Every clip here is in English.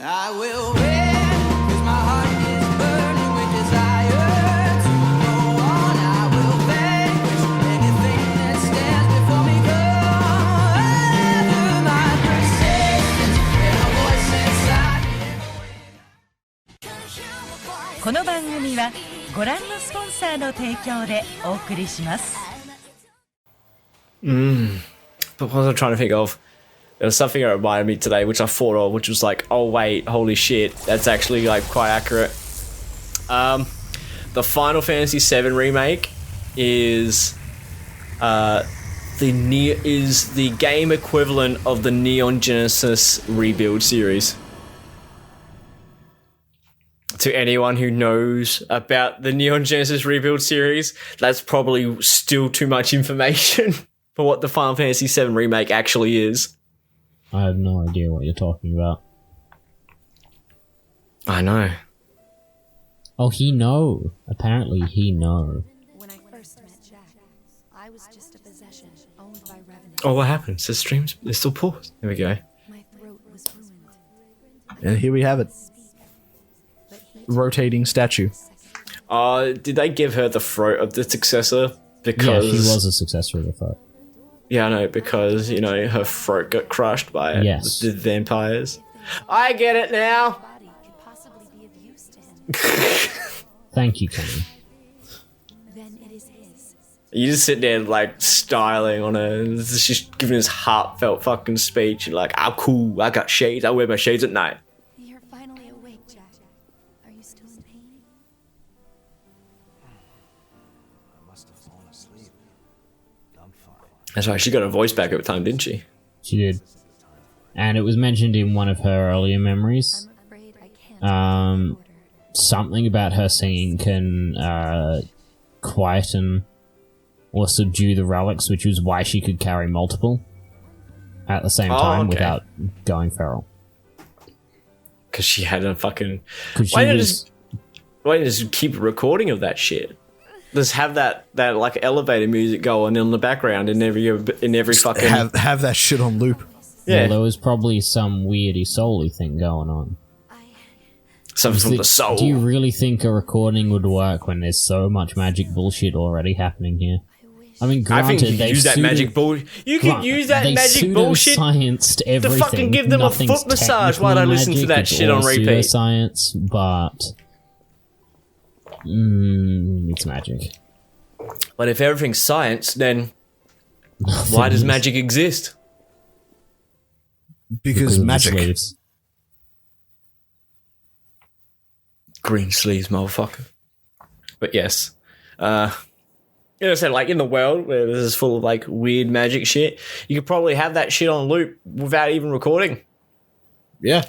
I will win, 'cause my heart is burning with desire to go on. I will vanquish anything that stands before me. Through my persistence and a voice inside me. この番組はご覧のスポンサーの提供でお送りします。But what was I trying to think of? There was something that reminded me today, which I thought of, which was like, oh wait, holy shit, that's actually like quite accurate. The Final Fantasy VII remake is the game equivalent of the Neon Genesis Rebuild series. To anyone who knows about the Neon Genesis Rebuild series, that's probably still too much information for what the Final Fantasy VII remake actually is. I have no idea what you're talking about. I know. Oh, he know. Apparently he know. When I first met Jack, I was just a possession owned by revenue. Oh, what happens? The stream's it's still paused. There we go. My throat was ruined. And here we have it. Rotating statue. Did they give her the throat of the successor? Because Yeah, she was a successor of the thought. Yeah, I know, because, you know, her throat got crushed by Yes. the vampires. I get it now! Body could possibly be of use to him. Thank you, Kenny. Then it is his. You just sit there, like, styling on her. She's giving this heartfelt fucking speech. You're like, I'm cool, I got shades, I wear my shades at night. You're finally awake, Jack. Are you still in pain? I must have fallen asleep. I'm fine. That's right, she got her voice back over time, didn't she? She did. And it was mentioned in one of her earlier memories. I'm afraid I can't. Um, Something about her singing can quieten or subdue the relics, which was why she could carry multiple at the same time without going feral. Because she had a fucking... 'Cause she Why didn't was- you just keep recording of that shit? Just have that like elevator music going in the background in every fucking... Have that shit on loop. Yeah. Well, there was probably some weirdy soul-y thing going on. Something from the soul. Do you really think a recording would work when there's so much magic bullshit already happening here? I mean, I granted, think you could they've use that magic bullshit. You could use that magic bullshit scienced everything. to fucking give them a Nothing's foot massage while I listen to technically that magic, shit it's on all repeat. Science, but it's magic. But if everything's science, then why does magic exist? Because of the magic. sleeves. Green sleeves, motherfucker. But yes. You know, so like in the world where this is full of like weird magic shit, you could probably have that shit on loop without even recording. Yeah.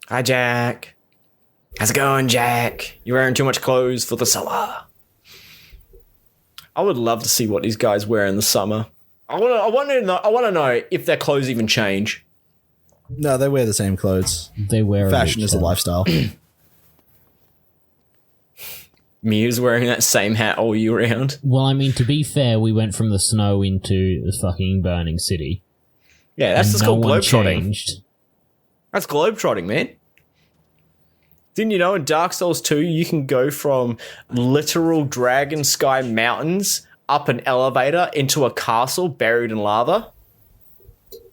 Hi, Jack. How's it going, Jack? You're wearing too much clothes for the summer. I would love to see what these guys wear in the summer. I want to know if their clothes even change. No, they wear the same clothes. They wear Fashion each is a other. lifestyle. Mia's wearing that same hat all year round. Well, I mean, to be fair, we went from the snow into the fucking burning city. Yeah, that's and just no called one globetrotting. changed. That's globetrotting, man. Didn't you know in Dark Souls 2 you can go from literal Dragon Sky mountains up an elevator into a castle buried in lava?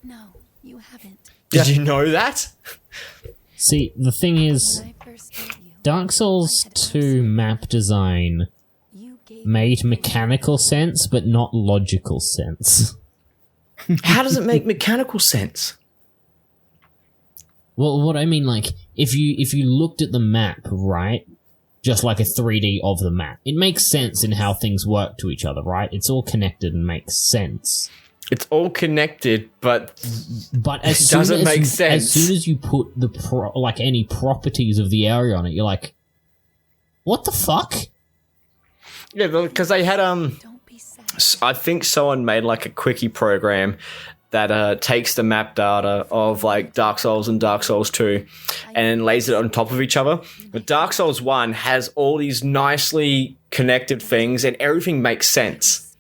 No, you haven't. Did you know that? See, the thing is, When I first met you, Dark Souls 2 map design you gave made mechanical sense, but not logical sense. How does it make mechanical sense? Well, what I mean, like, if you looked at the map, right, just like a 3D of the map, it makes sense in how things work to each other, right? It's all connected and makes sense. It's all connected, but as it soon doesn't as make you, sense. As soon as you put the any properties of the area on it, you're like, what the fuck? Yeah, because they had Don't be sad. I think someone made like a quickie program that takes the map data of like Dark Souls and Dark Souls 2 and lays it on top of each other. But Dark Souls 1 has all these nicely connected things and everything makes sense.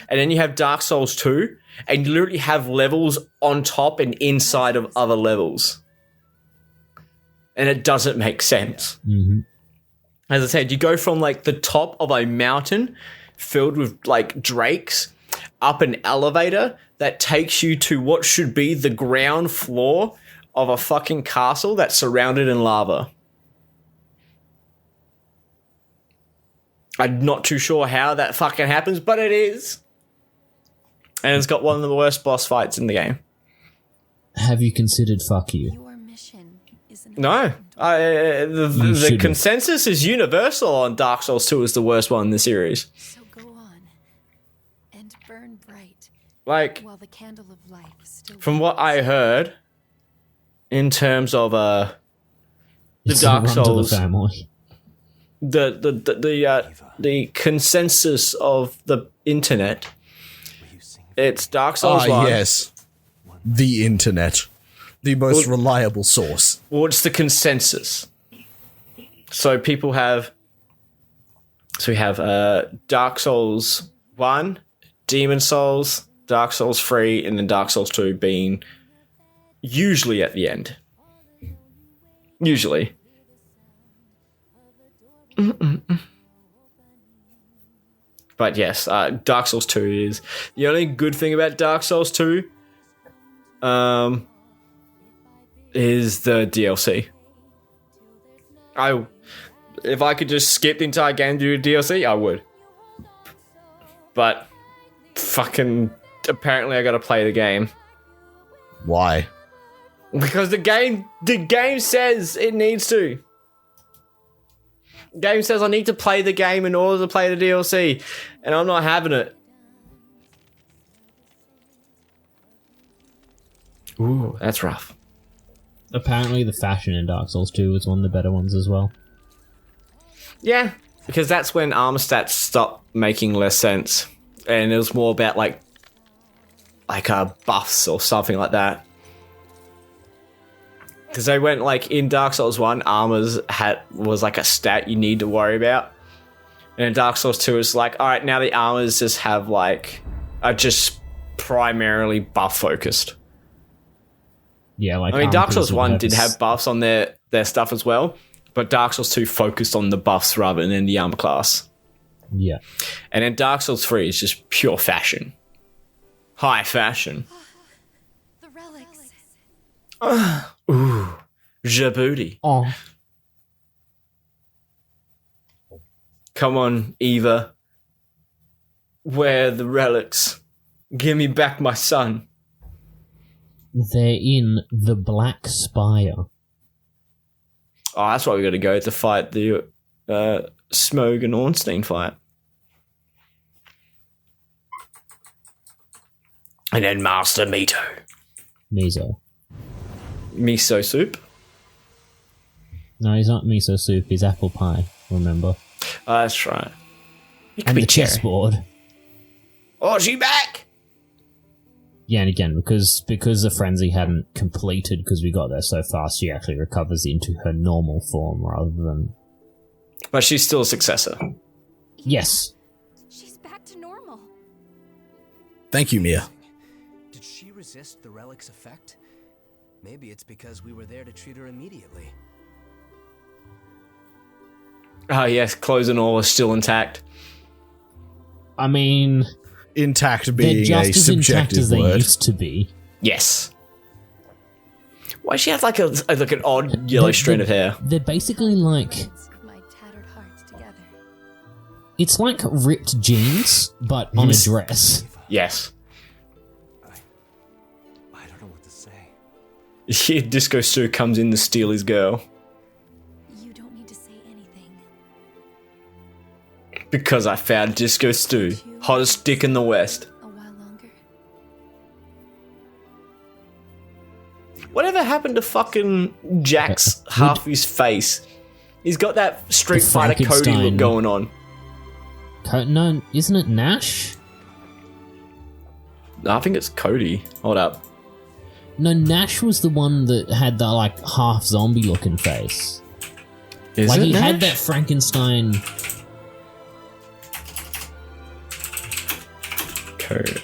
And then you have Dark Souls 2 and you literally have levels on top and inside of other levels. And it doesn't make sense. Mm-hmm. As I said, you go from like the top of a mountain filled with like drakes up an elevator that takes you to what should be the ground floor of a fucking castle that's surrounded in lava. I'm not too sure how that fucking happens, but it is. And it's got one of the worst boss fights in the game. Have you considered fuck you? Your mission isn't. No. The shouldn't. consensus is universal on Dark Souls 2 is the worst one in the series. So go on and burn bright Like, while the candle of life still. from what I heard, in terms of the It's Dark run to Souls, the family. the consensus of the internet, it's Dark Souls 1. Yes. The internet. The most reliable source. Well, it's the consensus. So people have. So we have Dark Souls 1, Demon Souls, Dark Souls 3, and then Dark Souls 2 being usually at the end. Usually. But yes, Dark Souls 2 is the only good thing about Dark Souls 2 is the DLC. If I could just skip the entire game to do DLC, I would. But fucking apparently I gotta play the game. Why? Because the game says it needs to. The game says I need to play the game in order to play the DLC, and I'm not having it. Ooh, that's rough. Apparently, the fashion in Dark Souls 2 was one of the better ones as well. Yeah, because that's when armor stats stopped making less sense, and it was more about like buffs or something like that. Because they went like in Dark Souls 1, armors was like a stat you need to worry about, and in Dark Souls 2, it's like, all right, now the armors just have are just primarily buff focused. Yeah, like I mean, Dark armors Souls would 1 have did have buffs on their stuff as well, but Dark Souls 2 focused on the buffs rather than the armor class. Yeah. And then Dark Souls 3 is just pure fashion. High fashion. The relics. Ooh. Djibouti. Oh. Come on, Eva. Where are the relics? Give me back my son. They're in the Black Spire. Oh, that's why we got to go to fight the Smough and Ornstein fight. And then Master Mito. Miso. Miso soup. No, he's not miso soup, he's apple pie, remember? Oh, that's right. It could And be the cherry. chessboard. Oh, she back! Yeah, and again, because the frenzy hadn't completed because we got there so fast, she actually recovers into her normal form rather than... But she's still a successor. Yes. She's back to normal. Thank you, Mia. Did she resist the relic's effect? Maybe it's because we were there to treat her immediately. Oh, yes, clothes and all are still intact. I mean, Intact they're being just a as intact subjective as they word. used to be. Yes. Why does she have like an odd yellow strand of hair? They're basically like... Binds my tattered hearts together. It's like ripped jeans, but on a dress. Yes. I don't know what to say. Here, Disco Sue comes in to steal his girl. You don't need to say anything. Because I found Disco Stew, hottest dick in the West. A while longer. Whatever happened to fucking Jack's half his face? He's got that Street The Fighter Cody look Frankenstein. going on. No, isn't it Nash? I think it's Cody. Hold up. No, Nash was the one that had the like half zombie looking face. Is Like it he had Nash? that Frankenstein.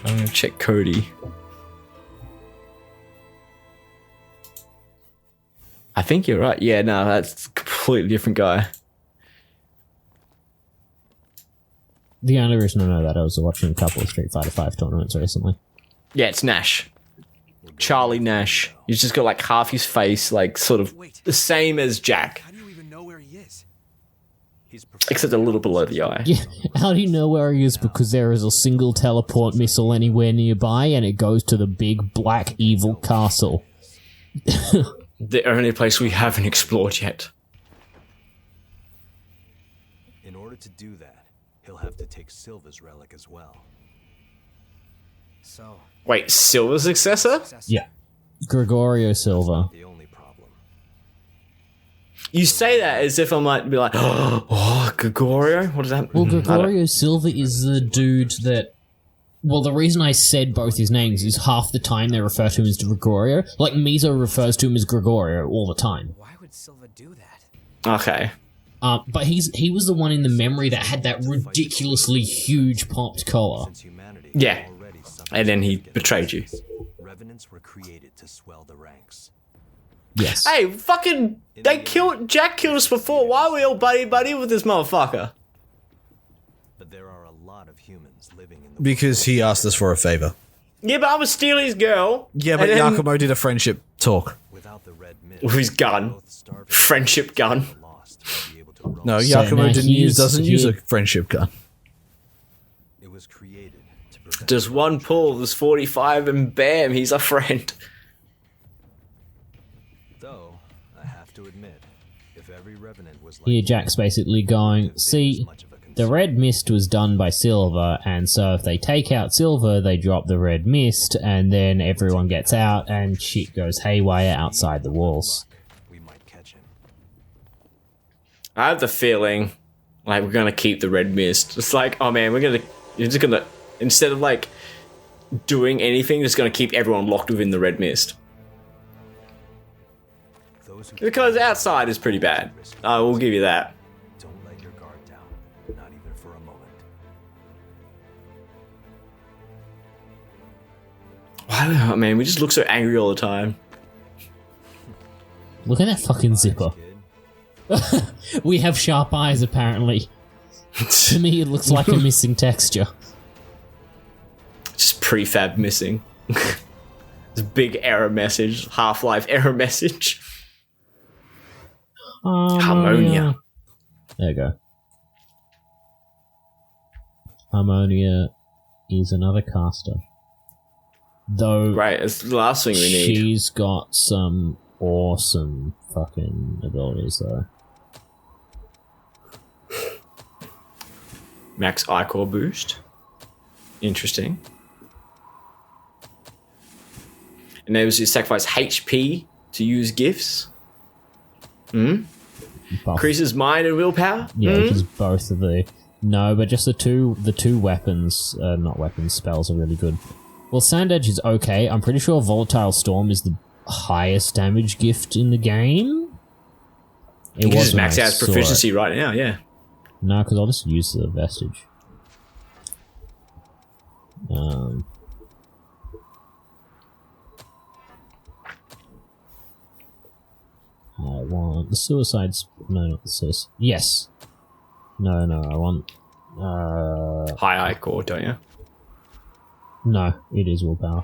I'm gonna check Cody. I think you're right. Yeah, no, that's a completely different guy. The only reason I know that I was watching a couple of Street Fighter V tournaments recently. Yeah, it's Nash. Charlie Nash. He's just got like half his face, like sort of the same as Jack, How do you even know where he is? He's except a little below the eye. Yeah, how do you know where he is? Because there is a single teleport missile anywhere nearby, and it goes to the big black evil castle. The only place we haven't explored yet. In order to do that, he'll have to take Silva's relic as well. So, Wait, Silver's successor? Yeah, Gregorio Silva. the only problem. You say that as if I might be like, oh, Gregorio? What does that Well, mean? Gregorio Silva is the dude that... Well, the reason I said both his names is half the time they refer to him as Gregorio. Like, Mizo refers to him as Gregorio all the time. Why would Silva do that? Okay. But he was the one in the memory that had that ridiculously huge popped collar. Since humanity Yeah. already suffered And then he significant betrayed you. losses, revenants were created to swell the ranks. Yes. Hey, fucking, Jack killed us before. Why are we all buddy with this motherfucker? But there are a lot of humans living in the Because he asked us for a favor. Yeah, but I was stealing his girl. Yeah, but and then- Yakumo did a friendship talk. without the red mist. With his gun. both starving Friendship gun. and lost to be able to roam. No, So Yakumo now doesn't use a friendship gun. It was created to prevent Just one pull, there's 45, and bam, he's a friend. Though, I have to admit, if every revenant was like Here Jack's basically going, see, the red mist was done by Silver, and so if they take out Silver, they drop the red mist, and then everyone gets out, and shit goes haywire outside the walls. we might catch him. I have the feeling like we're gonna keep the red mist. It's like, oh man, you're just gonna, instead of like doing anything, just gonna keep everyone locked within the red mist. Those who Because outside is pretty bad. I will give you that. don't let your guard down, not even for a moment. Why, man, we just look so angry all the time. Look at that fucking zipper. Kid, We have sharp eyes, apparently. To me, it looks like a missing texture. Just prefab missing. This big error message, Half-Life error message. Harmonia. There you go. Harmonia is another caster. Though Right, it's the last thing we need. she's got some awesome fucking abilities, though. Max Ichor boost. Interesting. Enables you to sacrifice HP to use gifts. Buff. Increases mind and willpower. Yeah, which is both of the... No, but just the two weapons, not weapons, spells are really good. Well, Sand Edge is okay. I'm pretty sure Volatile Storm is the highest damage gift in the game. It You can just when max I out its saw proficiency it. right now, yeah. No, because I'll just use the Vestige. I want the Suicides. No, not the Suicide. Yes. No, I want... High Ichor, don't you? No, it is willpower.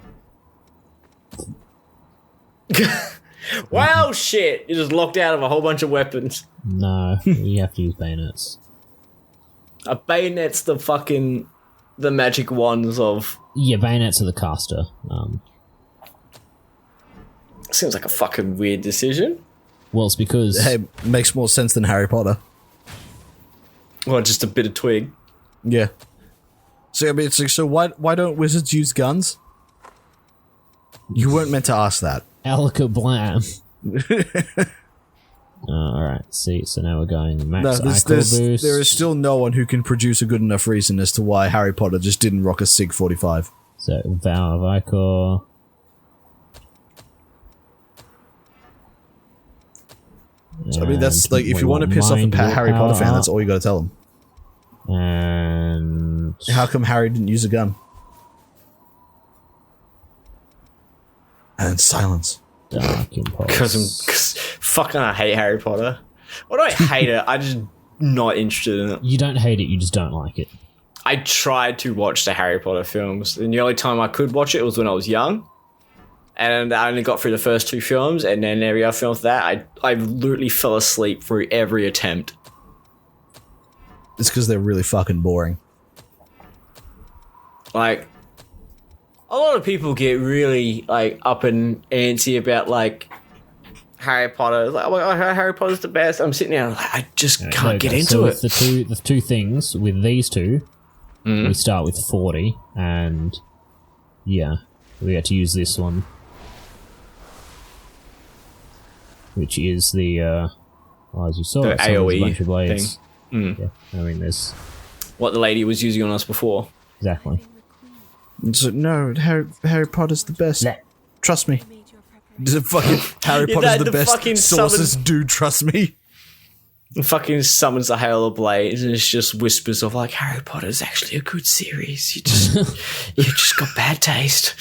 Wow, shit! You're just locked out of a whole bunch of weapons. No, you have to use bayonets. A bayonet's the magic wands of... Yeah, bayonets are the caster. Seems like a fucking weird decision. Well, it's because... Hey, makes more sense than Harry Potter. Or just a bit of twig. Yeah. So I mean, it's like, so why don't wizards use guns? You weren't meant to ask that. Alaka Blam. Alright, see, so now we're going max No, Ichor boost. there is still no one who can produce a good enough reason as to why Harry Potter just didn't rock a Sig 45. So, Vow of Ichor. So I mean, that's And like, if we you want to piss off a mind Harry Potter fan, willpower. that's all you gotta tell them. And... How come Harry didn't use a gun? silence. Dark impulse. Because fucking I hate Harry Potter. Well, I don't hate it. I just not interested in it. You don't hate it, you just don't like it. I tried to watch the Harry Potter films, and the only time I could watch it was when I was young. And I only got through the first 2 films, and then every other film after that, I literally fell asleep through every attempt. It's because they're really fucking boring. Like, a lot of people get really like up and antsy about like Harry Potter. Like, oh, Harry Potter's the best. I'm sitting there, like, I just can't get into so it. The two things with these two, we start with 40, and yeah, we get to use this one, which is the as you saw, The it's on AoE these bunch of blades. thing. Yeah, I mean, there's What the lady was using on us before. exactly. So, no, Harry Potter's the best. Nah. Trust me. Is it fucking Harry Yeah, Potter's the the best? fucking Sources summon- do trust me. And fucking summons the Hail of Blades, and it's just whispers of like, Harry Potter's actually a good series. You just got bad taste.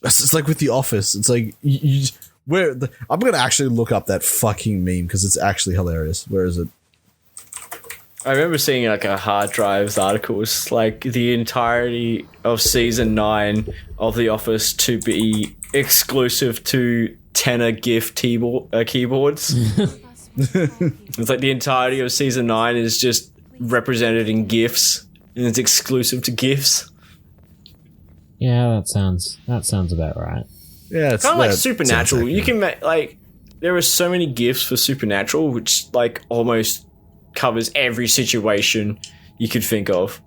It's like with The Office. It's like I'm gonna actually look up that fucking meme because it's actually hilarious. Where is it? I remember seeing like a hard drives articles, like the entirety of season 9 of The Office to be exclusive to tenor GIF keyboards. It's like the entirety of season 9 is just represented in GIFs, and it's exclusive to GIFs. Yeah, that sounds about right. Yeah, it's Kind of like that Supernatural. sounds You accurate. can make like there are so many GIFs for Supernatural, which like almost covers every situation you could think of.